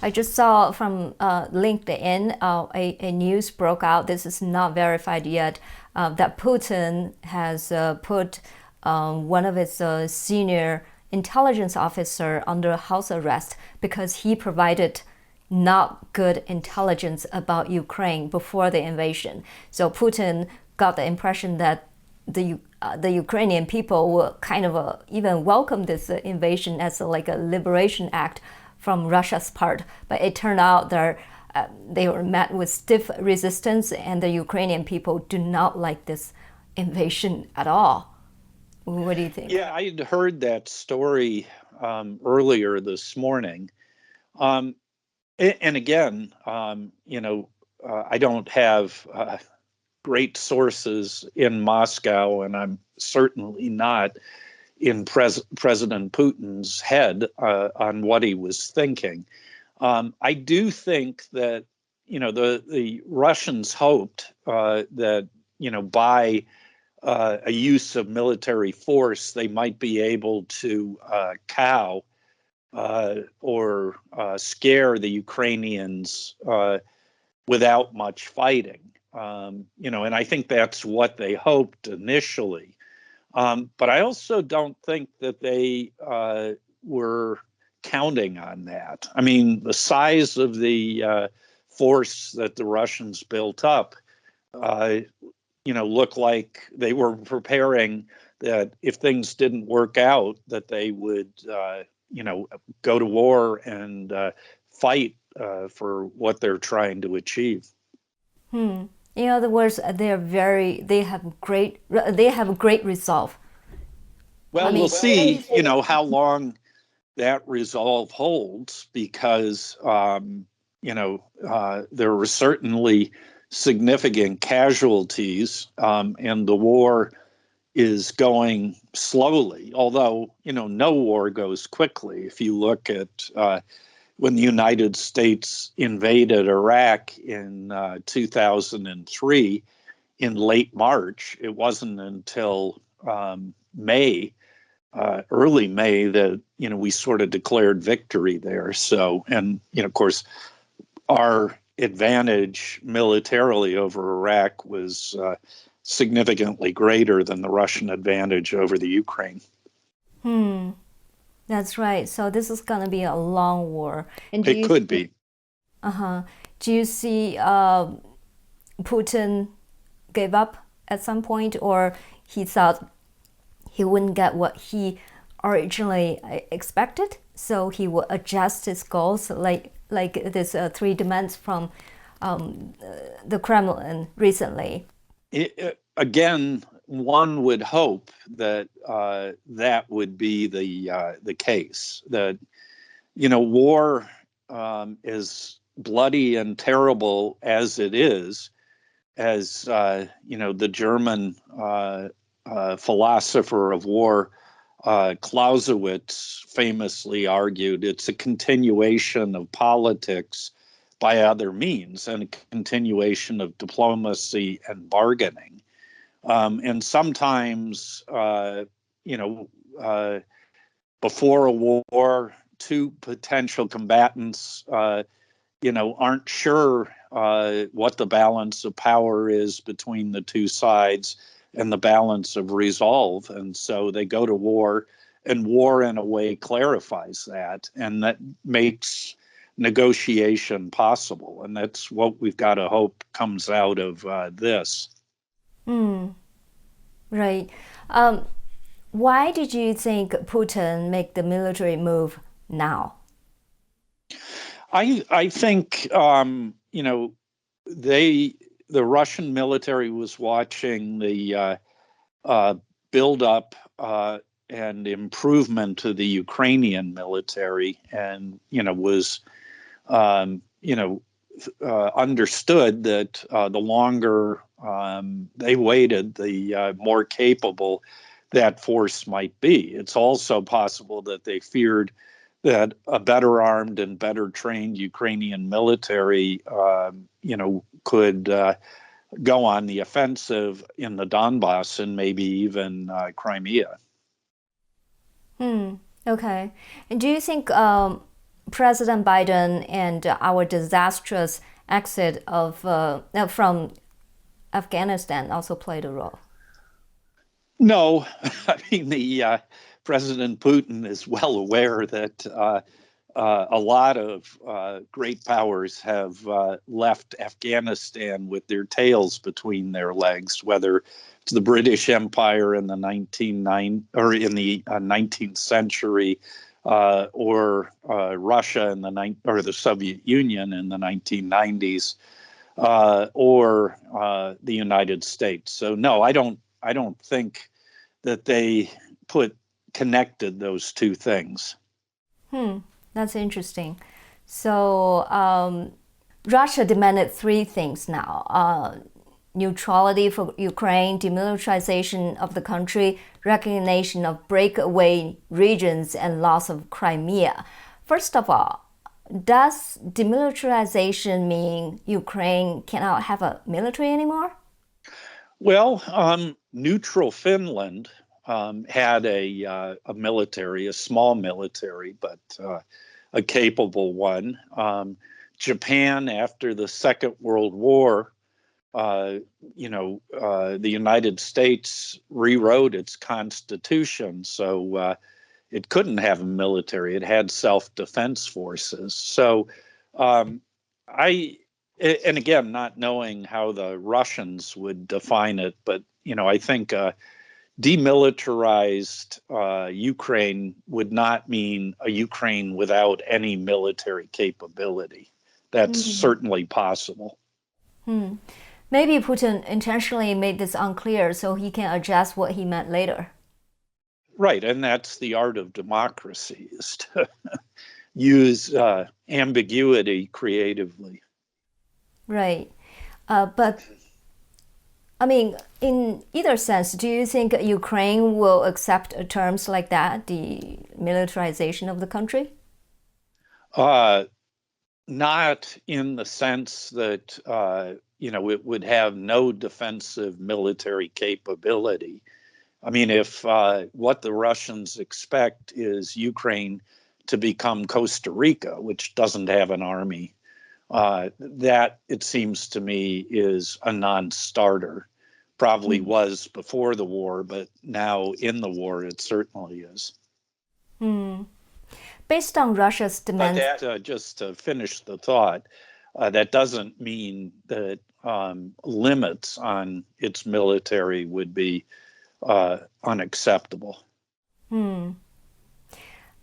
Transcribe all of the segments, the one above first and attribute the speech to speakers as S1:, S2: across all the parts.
S1: I just saw from LinkedIn a news broke out. This is not verified yet. That Putin has put one of his senior intelligence officer under house arrest because he provided not good intelligence about Ukraine before the invasion. So Putin got the impression that the Ukrainian people will kind of even welcome this invasion as like a liberation act from Russia's part. But it turned out that they were met with stiff resistance, and the Ukrainian people do not like this invasion at all. What do you think?
S2: Yeah, I had heard that story earlier this morning. Um, and again, I don't have great sources in Moscow, and I'm certainly not in President Putin's head on what he was thinking. I do think that, the Russians hoped that, by a use of military force, they might be able to cow or scare the Ukrainians without much fighting. And I think that's what they hoped initially. But I also don't think that they were counting on that. I mean, the size of the force that the Russians built up, looked like they were preparing that if things didn't work out, that they would, go to war and fight for what they're trying to achieve.
S1: In other words, they have great resolve. I
S2: Well,
S1: mean,
S2: we'll see, how long that resolve holds, because, there were certainly significant casualties, and the war is going slowly, although, no war goes quickly. If you look at when the United States invaded Iraq in 2003, in late March, it wasn't until May, early May, that we sort of declared victory there. So, and of course, our advantage militarily over Iraq was significantly greater than the Russian advantage over the Ukraine.
S1: that's right. So this is gonna be a long war. And
S2: It could be.
S1: do you see Putin gave up at some point, or he thought he wouldn't get what he originally expected, so he will adjust his goals, like this three demands from the Kremlin recently?
S2: Again, one would hope that that would be the case. That war, as bloody and terrible as it is, as the German philosopher of war, Clausewitz, famously argued, it's a continuation of politics by other means and a continuation of diplomacy and bargaining. And sometimes, before a war, two potential combatants, aren't sure what the balance of power is between the two sides and the balance of resolve. And so they go to war, and war in a way clarifies that, and that makes negotiation possible. And that's what we've got to hope comes out of this.
S1: Right. Why did you think Putin make the military move now?
S2: I think the Russian military was watching the build up and improvement to the Ukrainian military, and was understood that the longer they waited, the more capable that force might be. It's also possible that they feared that a better armed and better trained Ukrainian military, could go on the offensive in the Donbass and maybe even Crimea.
S1: Okay. And do you think President Biden and our disastrous exit of from Afghanistan also played a role?
S2: No, I mean the President Putin is well aware that a lot of great powers have left Afghanistan with their tails between their legs, whether it's the British Empire in the 19th century, or Russia in or the Soviet Union in the 1990s, or the United States. So no, I don't think that they connected those two things.
S1: That's interesting. So Russia demanded three things now: neutrality for Ukraine, demilitarization of the country, recognition of breakaway regions, and loss of Crimea. First of all, does demilitarization mean Ukraine cannot have a military anymore?
S2: Well, neutral Finland had a military, a small military, but a capable one. Japan, after the Second World War, the United States rewrote its constitution, so it couldn't have a military. It had self-defense forces. So and again, not knowing how the Russians would define it, but I think demilitarized Ukraine would not mean a Ukraine without any military capability. That's certainly possible.
S1: Maybe Putin intentionally made this unclear so he can adjust what he meant later.
S2: Right, and that's the art of democracy, is to use ambiguity creatively.
S1: Right. But I mean, in either sense, do you think Ukraine will accept terms like that, the militarization of the country?
S2: Not in the sense that it would have no defensive military capability. I mean, if what the Russians expect is Ukraine to become Costa Rica, which doesn't have an army, that, it seems to me, is a non-starter. Probably was before the war, but now in the war, it certainly is.
S1: Based on Russia's demands.
S2: But that, just to finish the thought, that doesn't mean that limits on its military would be unacceptable.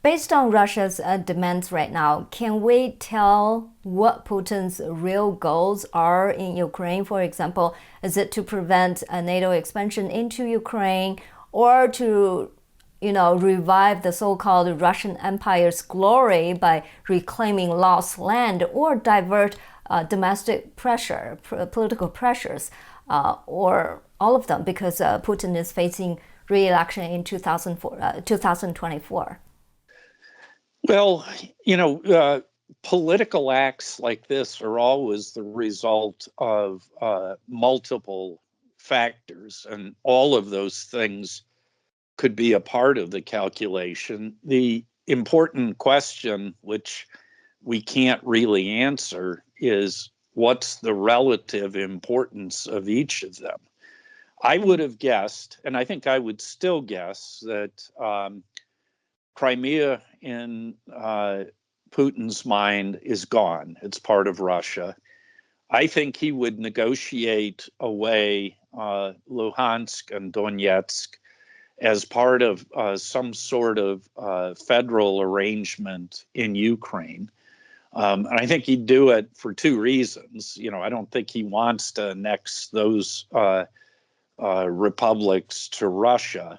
S1: Based on Russia's demands right now, can we tell what Putin's real goals are in Ukraine? For example, is it to prevent a NATO expansion into Ukraine, or to, revive the so-called Russian Empire's glory by reclaiming lost land, or divert domestic pressure, political pressures, or all of them, because Putin is facing re-election in 2024?
S2: Well, political acts like this are always the result of multiple factors, and all of those things could be a part of the calculation. The important question, which we can't really answer, is what's the relative importance of each of them? I would have guessed, and I think I would still guess, that Crimea, in Putin's mind, is gone. It's part of Russia. I think he would negotiate away Luhansk and Donetsk as part of some sort of federal arrangement in Ukraine. And I think he'd do it for two reasons. I don't think he wants to annex those republics to Russia.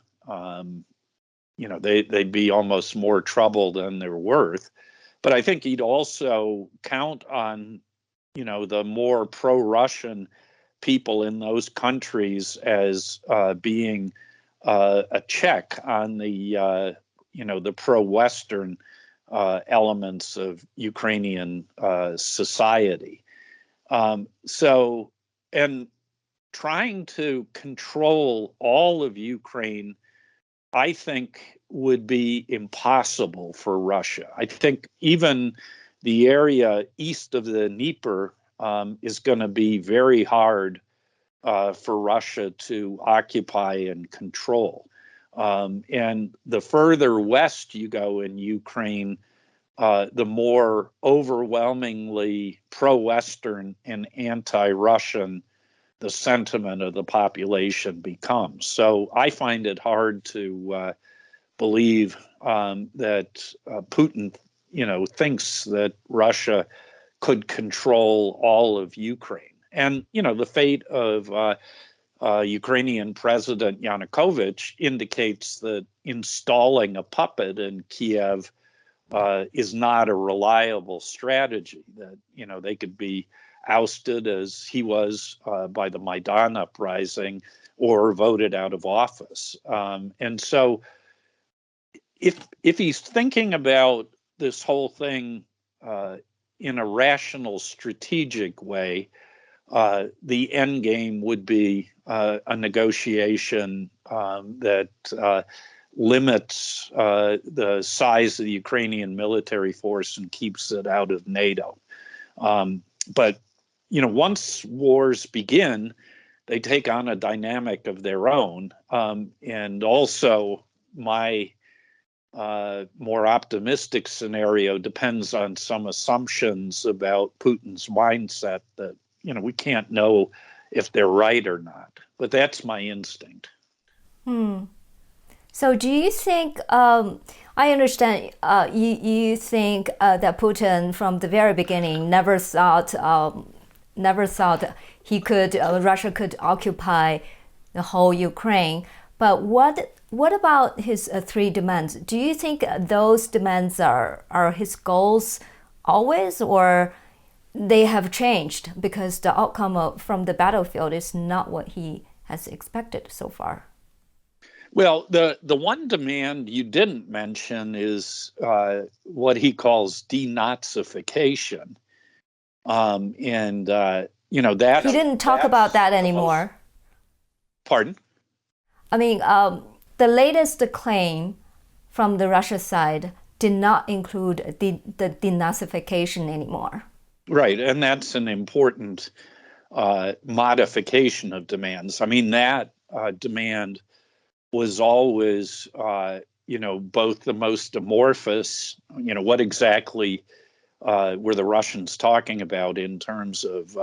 S2: They'd be almost more trouble than they're worth. But I think he'd also count on, the more pro-Russian people in those countries as being a check on the pro-Western elements of Ukrainian society. And trying to control all of Ukraine I think would be impossible for Russia. I think even the area east of the Dnieper is going to be very hard for Russia to occupy and control. And the further west you go in Ukraine, the more overwhelmingly pro-Western and anti-Russian the sentiment of the population becomes. So I find it hard to believe that Putin, thinks that Russia could control all of Ukraine. And the fate of Ukrainian President Yanukovych indicates that installing a puppet in Kiev is not a reliable strategy. That they could be ousted as he was by the Maidan uprising, or voted out of office. And so, if he's thinking about this whole thing in a rational, strategic way, the end game would be a negotiation that limits the size of the Ukrainian military force and keeps it out of NATO. But once wars begin, they take on a dynamic of their own. And also, my more optimistic scenario depends on some assumptions about Putin's mindset that we can't know if they're right or not. But that's my instinct.
S1: So do you think, I understand you think that Putin from the very beginning never thought Russia could occupy the whole Ukraine. But what about his three demands? Do you think those demands are his goals always, or they have changed because the outcome from the battlefield is not what he has expected so far?
S2: Well, the one demand you didn't mention is what he calls denazification, and that
S1: he didn't talk about that anymore.
S2: Pardon?
S1: I mean, the latest claim from the Russia side did not include the denazification anymore.
S2: Right, and that's an important modification of demands. I mean, that demand was always, both the most amorphous, what exactly were the Russians talking about in terms of,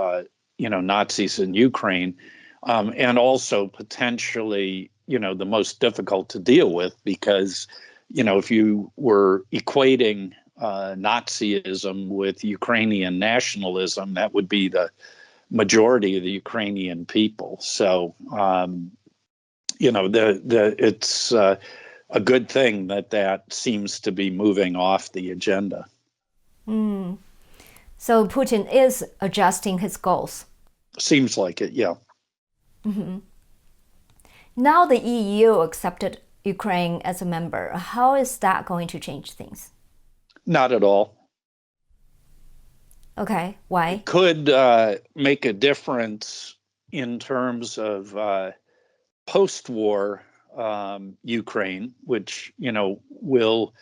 S2: Nazis in Ukraine, and also potentially, the most difficult to deal with because, if you were equating Nazism with Ukrainian nationalism, that would be the majority of the Ukrainian people. So, it's a good thing that seems to be moving off the agenda.
S1: So Putin is adjusting his goals.
S2: Seems like it, yeah.
S1: Mm-hmm. Now the EU accepted Ukraine as a member. How is that going to change things?
S2: Not at all.
S1: Okay, why?
S2: It could make a difference in terms of post-war Ukraine, which will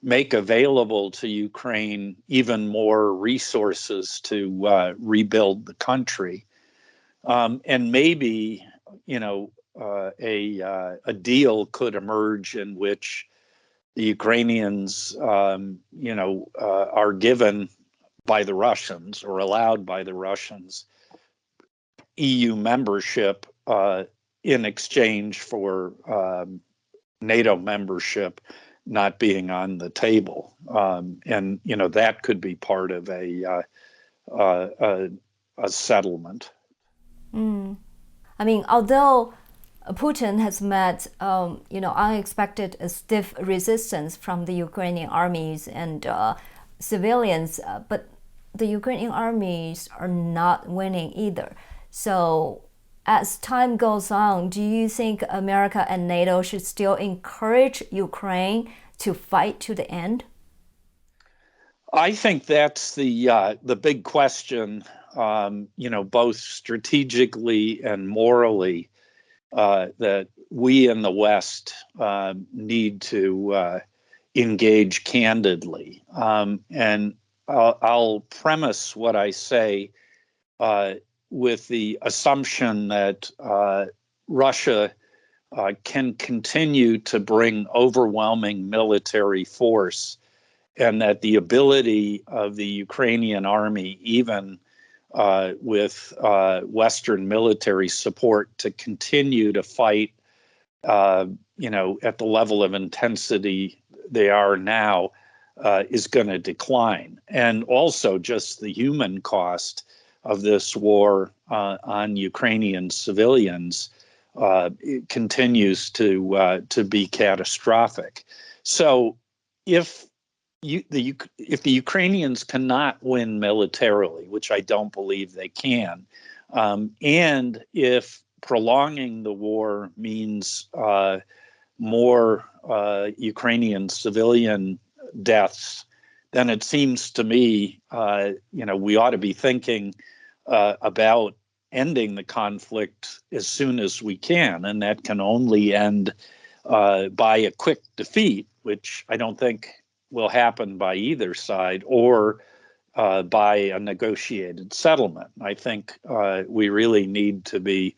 S2: make available to Ukraine even more resources to rebuild the country, and maybe a deal could emerge in which the Ukrainians are given by the Russians or allowed by the Russians EU membership in exchange for NATO membership not being on the table, and that could be part of a settlement.
S1: I mean, although Putin has met unexpected stiff resistance from the Ukrainian armies and civilians, but the Ukrainian armies are not winning either. So as time goes on, do you think America and NATO should still encourage Ukraine to fight to the end?
S2: I think that's the big question, both strategically and morally, that we in the West need to engage candidly. And I'll premise what I say with the assumption that Russia can continue to bring overwhelming military force, and that the ability of the Ukrainian army, even with Western military support, to continue to fight, at the level of intensity they are now, is going to decline. And also just the human cost of this war on Ukrainian civilians it continues to be catastrophic. So if if the Ukrainians cannot win militarily, which I don't believe they can, and if prolonging the war means more Ukrainian civilian deaths, then it seems to me, we ought to be thinking about ending the conflict as soon as we can, and that can only end by a quick defeat, which I don't think will happen by either side, or by a negotiated settlement. I think we really need to be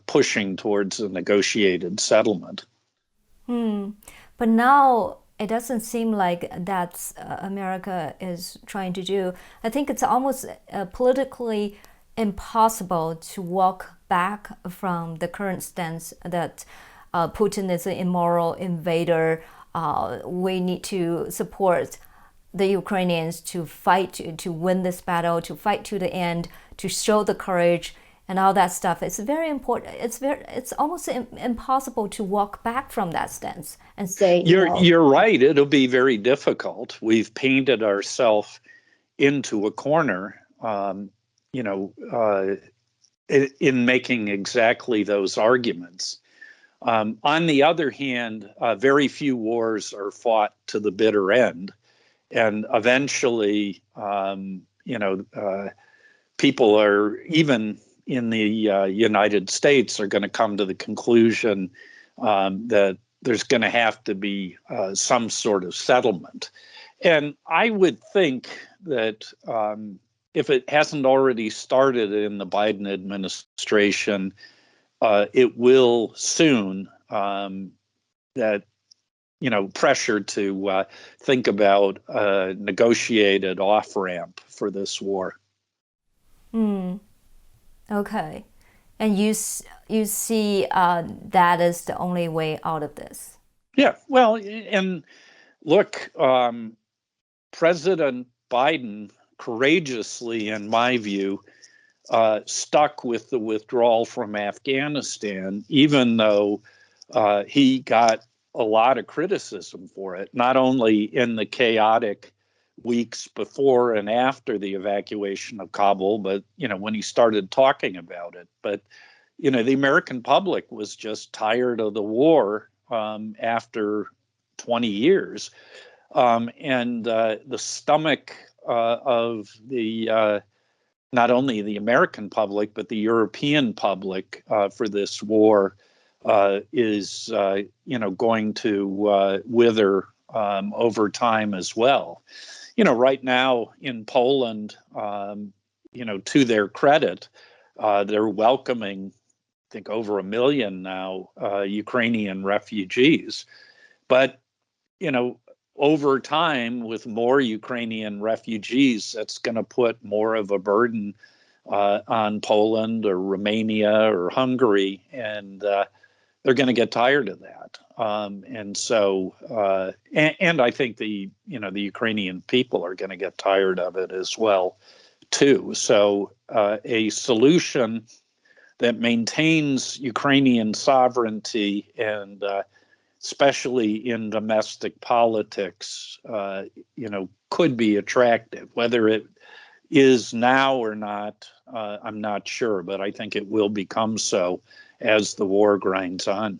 S2: pushing towards a negotiated settlement.
S1: But now it doesn't seem like that's America is trying to do. I think it's almost politically impossible to walk back from the current stance that Putin is an immoral invader. We need to support the Ukrainians to fight, to win this battle, to fight to the end, to show the courage and all that stuff. It's very important. It's almost impossible to walk back from that stance and say,
S2: You're right. It'll be very difficult. We've painted ourselves into a corner, in making exactly those arguments. On the other hand, very few wars are fought to the bitter end. And eventually, people are, even in the United States, are going to come to the conclusion that there's going to have to be some sort of settlement. And I would think that if it hasn't already started in the Biden administration, it will soon. That pressure to think about a negotiated off-ramp for this war.
S1: Okay. And you see that is the only way out of this.
S2: Yeah, well, and look, President Biden courageously, in my view, stuck with the withdrawal from Afghanistan, even though he got a lot of criticism for it, not only in the chaotic weeks before and after the evacuation of Kabul, but when he started talking about it. But the American public was just tired of the war after 20 years, and the stomach of the not only the American public but the European public for this war is going to wither over time as well. Right now in Poland, to their credit, they're welcoming, I think, over 1 million now Ukrainian refugees. But over time, with more Ukrainian refugees, that's going to put more of a burden on Poland or Romania or Hungary, and they're going to get tired of that. And so, and I think the Ukrainian people are going to get tired of it as well, too. So a solution that maintains Ukrainian sovereignty and especially in domestic politics, could be attractive. Whether it is now or not, I'm not sure, but I think it will become so as the war grinds on.